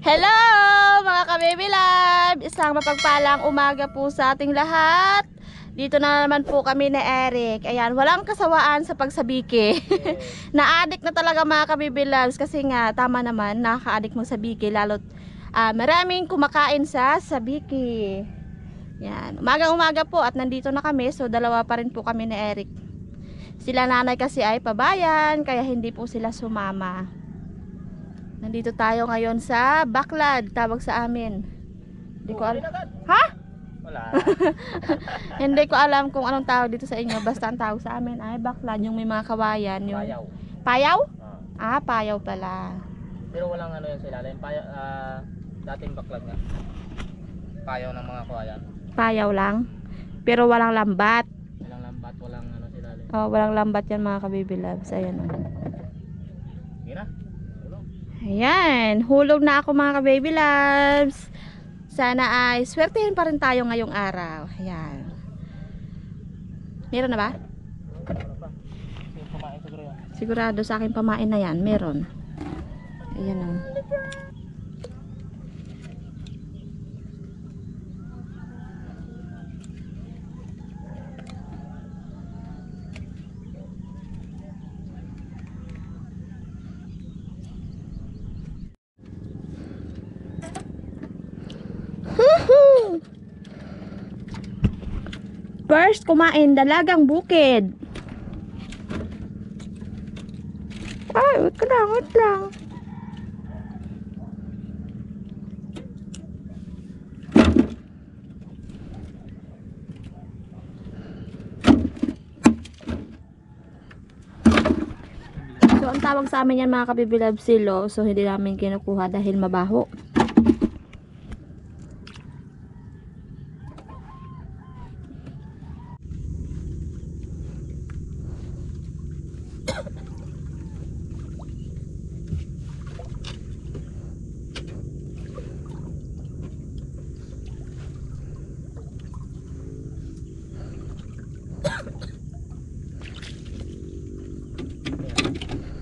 Hello mga ka-baby love! Isang mapagpalang umaga po sa ating lahat. Dito na naman po kami ni Eric. Ayan, walang kasawaan sa pagsabiki. Na-addict na talaga mga ka-baby loves. Kasi nga, tama naman, nakaka-addict magsabiki. Lalo't maraming kumakain sa sabiki. Yan, umaga po at nandito na kami. So dalawa pa rin po kami ni Eric. Sila nanay kasi ay pabayan, kaya hindi po sila sumama. Nandito tayo ngayon sa Baklad, tawag sa amin. Hindi ko alam. Ha? Wala. Hindi ko alam kung anong tawag dito sa inyo. Basta ang tawag sa amin ay Baklad, yung may mga kawayan. Yung... Payaw. Payaw? Payaw pala. Pero walang ano yun sa ilalim. Payaw, dating baklag nga. Payaw ng mga kawayan. Payaw lang. Pero walang lambat. Walang lambat, walang ano sa ilalim. Oh, walang lambat yan mga ka-baby loves. Ayan oh. Gira. Ayan, hulog na ako mga ka-baby loves. Sana ay swertehin pa rin tayo ngayong araw. Ayan. Meron na ba? Kumain siguro yan. Sigurado sa akin pamain na yan. Meron. Ayan o. First, kumain dalagang bukid. Ay, wait lang. So, ang tawag sa amin yan mga kabibilab silo. So, hindi namin kinukuha dahil mabaho.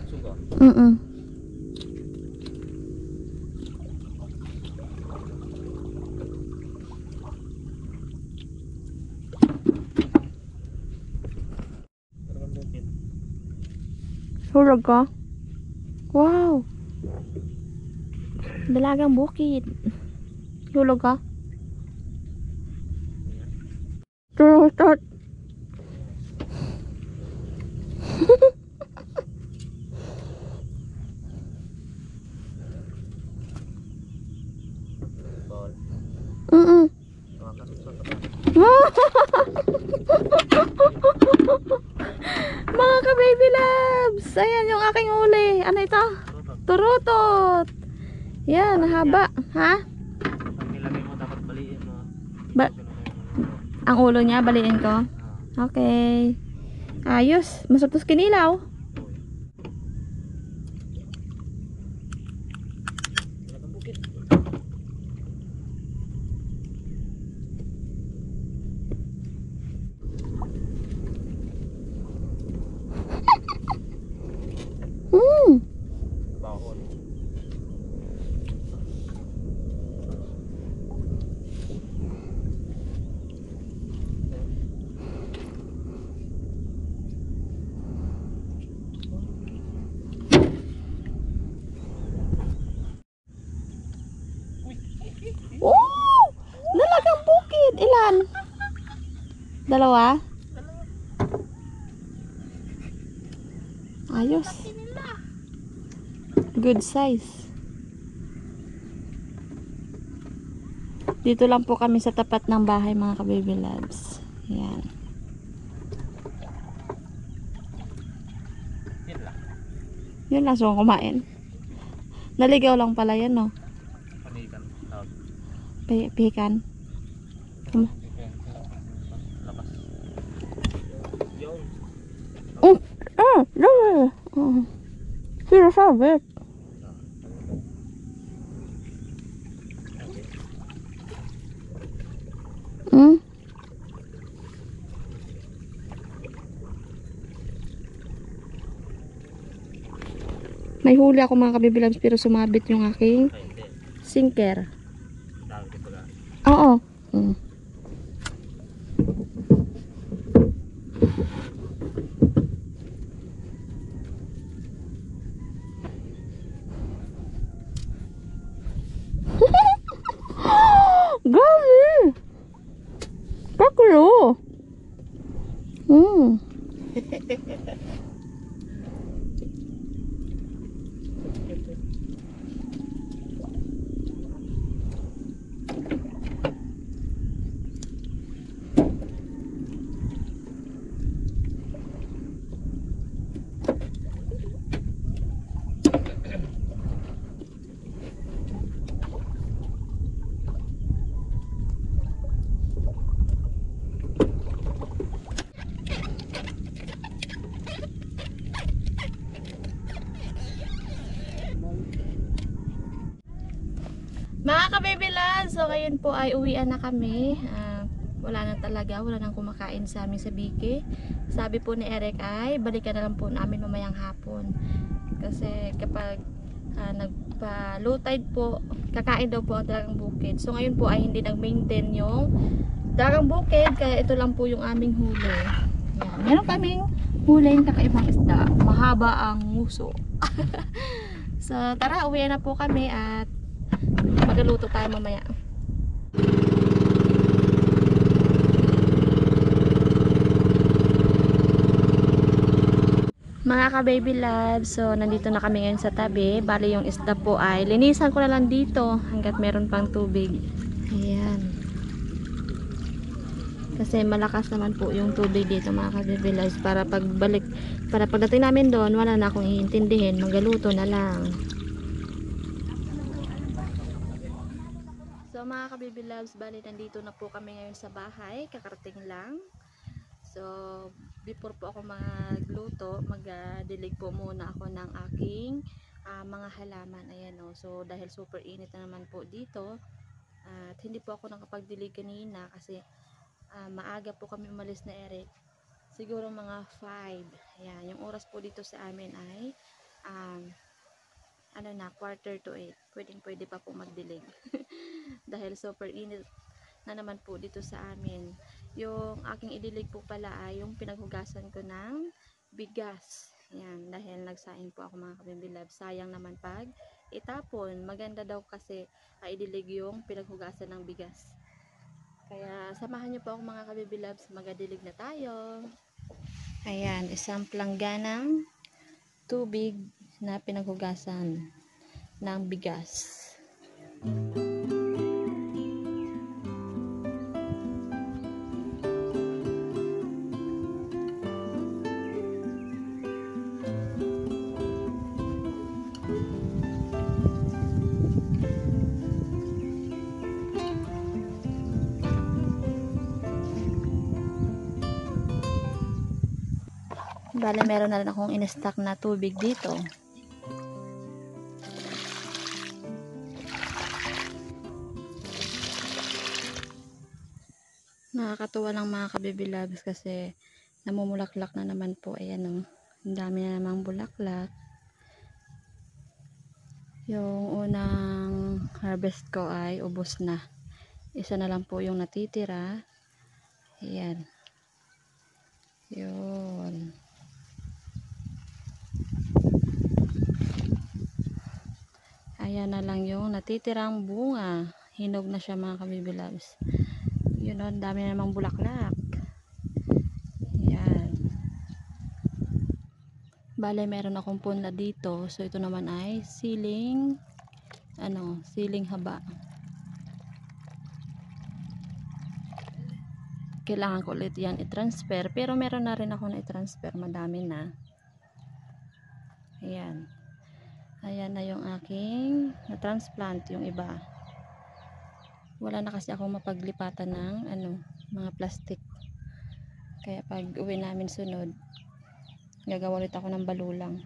Sugo. Hulog ka? Wow! Dalagang bukid. Hulog ka? Turutot! Ball. Mga ka-baby loves! Ayan yung aking uli. Ano ito? Turutot! Yan, haba. Ha? Ang nilagay mo dapat baliin mo. Ang ulo niya, baliin ko. Okay. Ayos. Masarap tos kinilaw. Bahon. Oh! Dalagang bukid. Ilan? Dalawa? Ayos. Good size. Dito lang po kami sa tapat ng bahay mga ka-baby loves. Ayan. Yan lang. Yun lang so kumain. Naligaw lang pala yan no. Panikan. Pihikan. Labas. Yun. Sino sabi? May huli ako mga kabibilabs pero sumabit yung aking Sinker. Tawag ko pala. Oo. Mm. Grabe! Paklo! Hmm. Mga ka-baby loves, so ngayon po ay uwian na kami. Wala na talaga, wala nang kumakain sa amin sa Biki. Sabi po ni Eric ay balikan na lang po namin mamayang hapon. Kasi kapag nagpa-low tide po, kakain daw po ang Dagang Bukid. So ngayon po ay hindi nag-maintain yung Dagang Bukid, kaya ito lang po yung aming huli. Yan. Meron kaming huling kakaibang isda. Mahaba ang nguso. So tara, uwian na po kami at magaluto tayo mamaya. Mga ka-baby loves, so nandito na kami ngayon sa tabi. Bali yung isda po ay linisan ko na lang dito hanggat meron pang tubig. Ayan. Kasi malakas naman po yung tubig dito mga ka-baby loves, para pagbalik, para pagdating namin doon, wala na akong iintindihin, magaluto na lang. So mga ka-baby loves, bali nandito na po kami ngayon sa bahay, kakarating lang. So before po ako magluto, magdilig po muna ako ng aking mga halaman. Ayan o. So dahil super init na naman po dito, at hindi po ako nakapagdilig kanina kasi maaga po kami umalis na Eric. Siguro mga 5. Ayan, yung oras po dito sa amin ay ano na, 7:45. Pwede pa po magdilig. Dahil super init na naman po dito sa amin. Yung aking idilig po pala ay yung pinaghugasan ko ng bigas. Yan, dahil nagsaing po ako mga ka-baby love. Sayang naman pag itapon. Maganda daw kasi idilig yung pinaghugasan ng bigas. Kaya samahan niyo po ako mga ka-baby loves. Magadilig na tayo. Ayan, isang plangganang tubig na pinaghugasan ng bigas. Bale, meron na rin akong in-stock na tubig dito. Nakakatuwa lang mga ka-baby loves kasi namumulaklak na naman po. Ayan o. Ang dami na namang bulaklak. Yung unang harvest ko ay ubos na. Isa na lang po yung natitira. Ayan. Yun. Ayan na lang yung natitirang bunga. Hinog na siya mga ka-baby loves. Yun o, dami na namang bulaklak. Ayan. Bale, meron akong punla dito. So, ito naman ay siling siling haba. Kailangan ko ulit yan i-transfer. Pero meron na rin ako na i-transfer. Madami na. Ayan. Ayan na yung aking na-transplant, yung iba. Wala na kasi akong mapaglipatan ng mga plastic. Kaya pag uwi namin sunod, gagawa ulit ako ng balulang.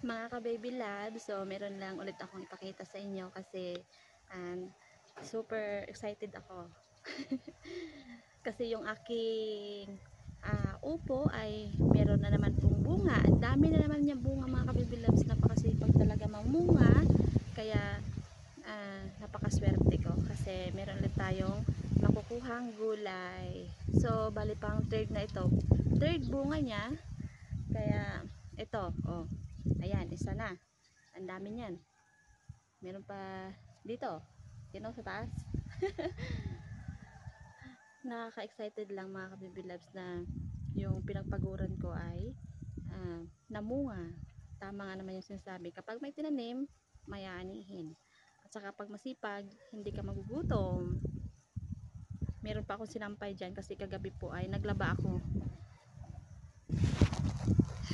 Mga ka-baby lab, so meron lang ulit akong ipakita sa inyo kasi super excited ako. Kasi yung aking upo ay meron na naman pong bunga. Ang dami na naman niya bunga mga ka-baby loves. Napakasipag talaga mamunga. Kaya napakaswerte ko kasi meron ulit tayong makukuhang gulay. So bali pang third na ito. Third bunga niya. Kaya ito, oh. Ayan, isa na. Ang dami niyan. Meron pa dito. Sa taas. Nakaka-excited lang mga ka-baby loves na yung pinagpaguran ko ay namunga. Tama nga naman yung sinasabi. Kapag may tinanim, may aanihin. At saka pag masipag, hindi ka magugutom. Meron pa akong sinampay dyan kasi kagabi po ay naglaba ako.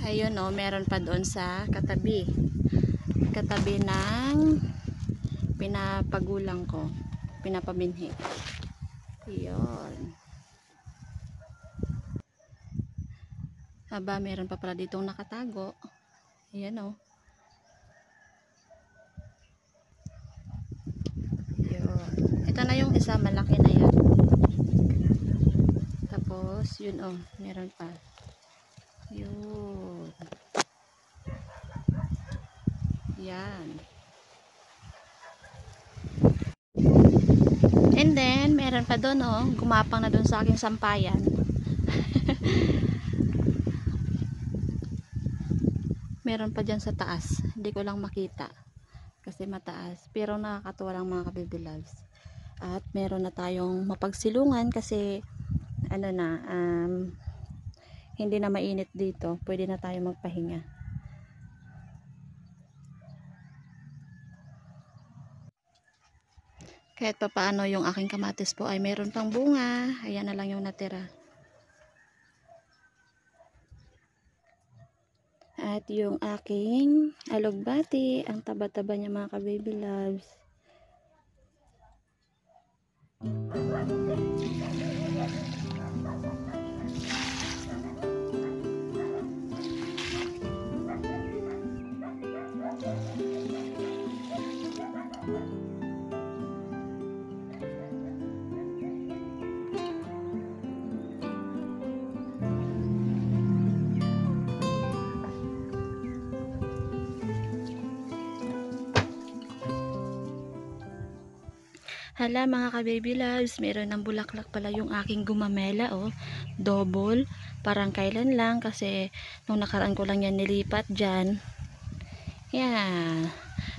Ayun o, meron pa doon sa katabi. Katabi ng pinapagulang ko. Pinapabinhi. Yun. Aba, meron pa pala ditong nakatago. Ayan o. Yun. Ito na yung isa, malaki na yan. Tapos, yun o, meron pa. Yun. Yan. And then, meron pa doon oh, gumapang na doon sa aking sampayan. Meron pa dyan sa taas. Hindi ko lang makita. Kasi mataas. Pero nakakatuwa lang mga ka-baby loves. At meron na tayong mapagsilungan kasi ano na, hindi na mainit dito. Pwede na tayo magpahinga. Kahit pa paano yung aking kamatis po ay meron pang bunga. Ayan na lang yung natira. At yung aking alugbati, ang taba-taba niya mga ka-baby loves. Hala mga ka-baby loves, meron ng bulaklak pala yung aking gumamela oh. Double, parang kailan lang kasi nung nakaraan ko lang yan nilipat dyan. Yan,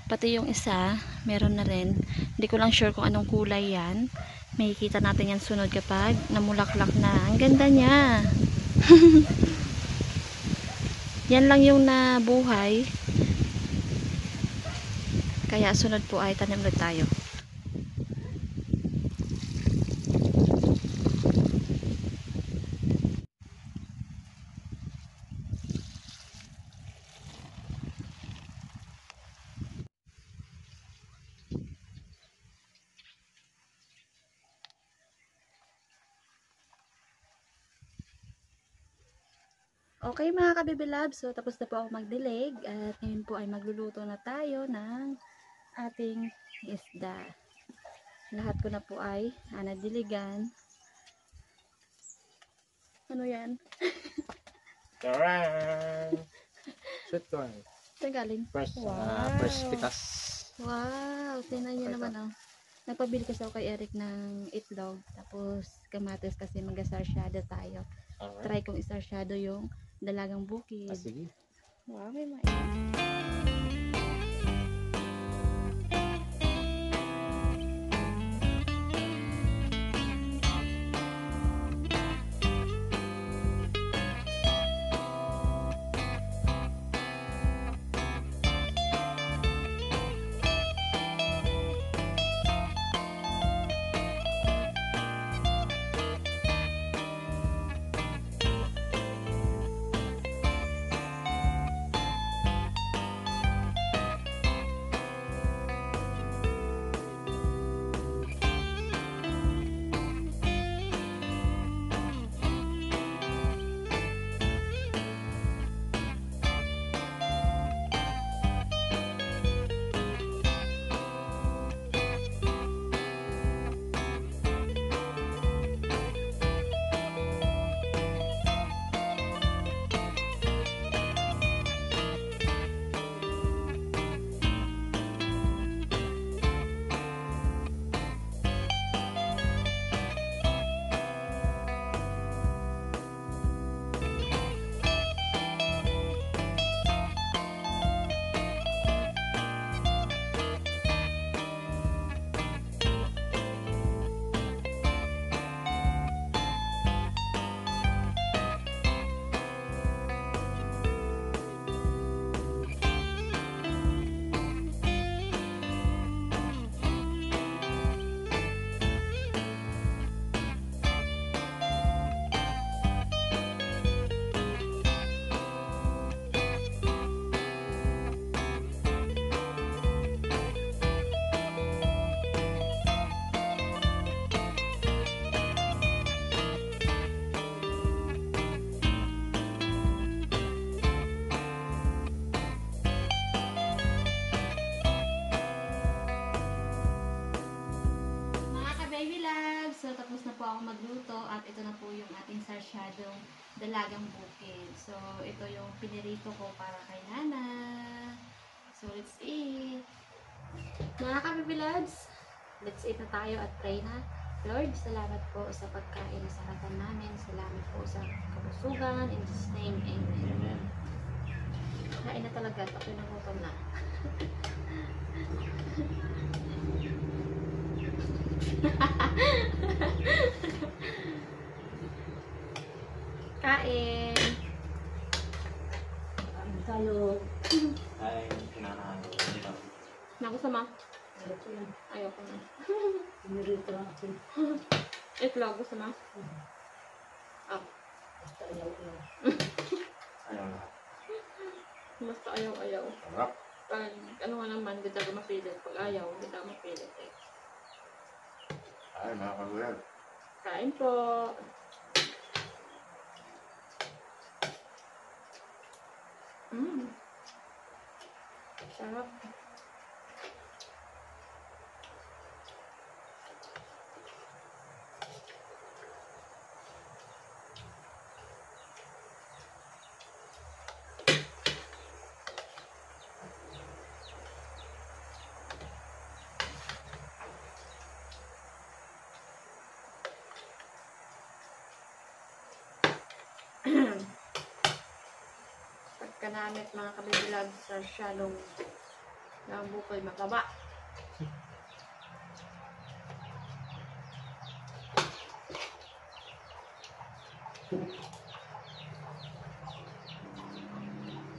pati yung isa, meron na rin. Hindi ko lang sure kung anong kulay yan. Makikita natin yan sunod kapag namulaklak na. Ang ganda niya. Yan lang yung nabuhay. Kaya sunod po ay tanim ulit tayo. Okay mga ka-baby loves, so tapos na po ako magdilig at ngayon po ay magluluto na tayo ng ating isda. Lahat ko na po ay nadiligan. Ano yan? Taran! Sweet corn. Saan galing? Fresh, Wow. fresh pitas. Wow! Tingnan nyo naman oh. Nagpabili kasi ako kay Eric ng itlog. Tapos kamatis kasi mag-sarsyado tayo. Alright. Try kong isarsyado yung dalagang bukid. Sige. Wow, may mais. po ako magluto at ito na po yung ating sarsyadong dalagang bukid. So, ito yung pinirito ko para kay Nana. So, let's eat! Mga kabibilads, let's eat na tayo at pray na. Lord, salamat po sa pagkain sa harapan namin. Salamat po sa kabusugan. In Jesus' name, Amen. Amen. Kain na talaga. Ako'y nagutom na. Kain! Ano tayo? Ay, kinakain. Dito. Nakusama? Ayoko yan. Ayoko na. Pinirito lang ako. Itlog, gusto mo? Ah, Basta ayaw ko lang. Ayaw na. basta ayaw-ayaw. Sarap. Pag ano nga naman, hindi tayo mapilit. Pag ayaw, hindi tayo mapilit eh. Ay, mga kaguyad. Kain po! Sarap. Pagkanamit mga kabibilag sa shalom ng bukoy mataba.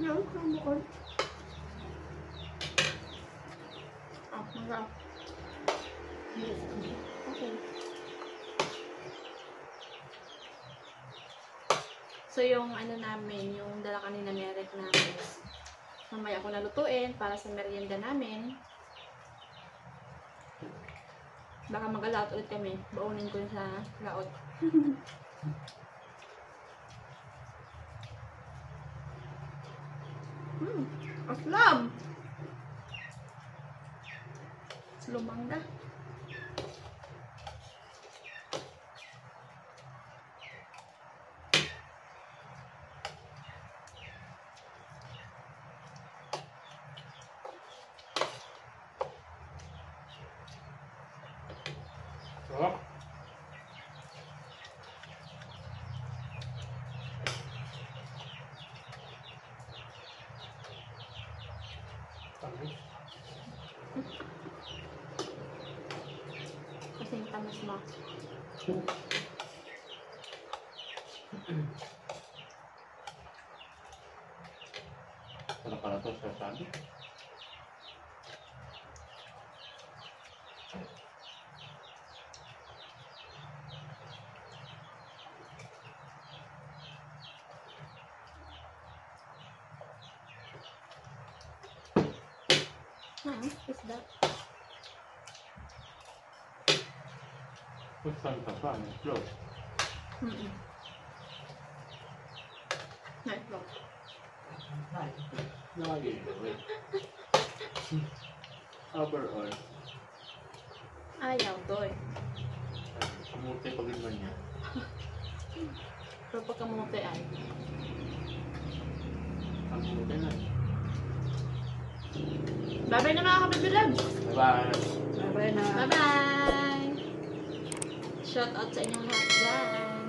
Yan, ang bukoy. Ah, masarap. Okay. So yung ano namin, yung dala kanina merek namin, mamaya ako nalutuin para sa merienda namin. Baka mag-alaot ulit kami. Baunin ko sa laot. Aslam! Lumangga. Sarap. Tamis. Kasing tamis mo. Sarap pala to sa sabi. What's that? Kung saan ka pa, may flow. Nice vlog. Nakagigawin. Overall, Ayaw, doy. kamuti pagin man niya. Pero pagkamuti ay. Kamuti na. Bye-bye na mga kabibilag! Bye-bye. Bye-bye na. Bye-bye! Shout out sa inyong lahat, guys!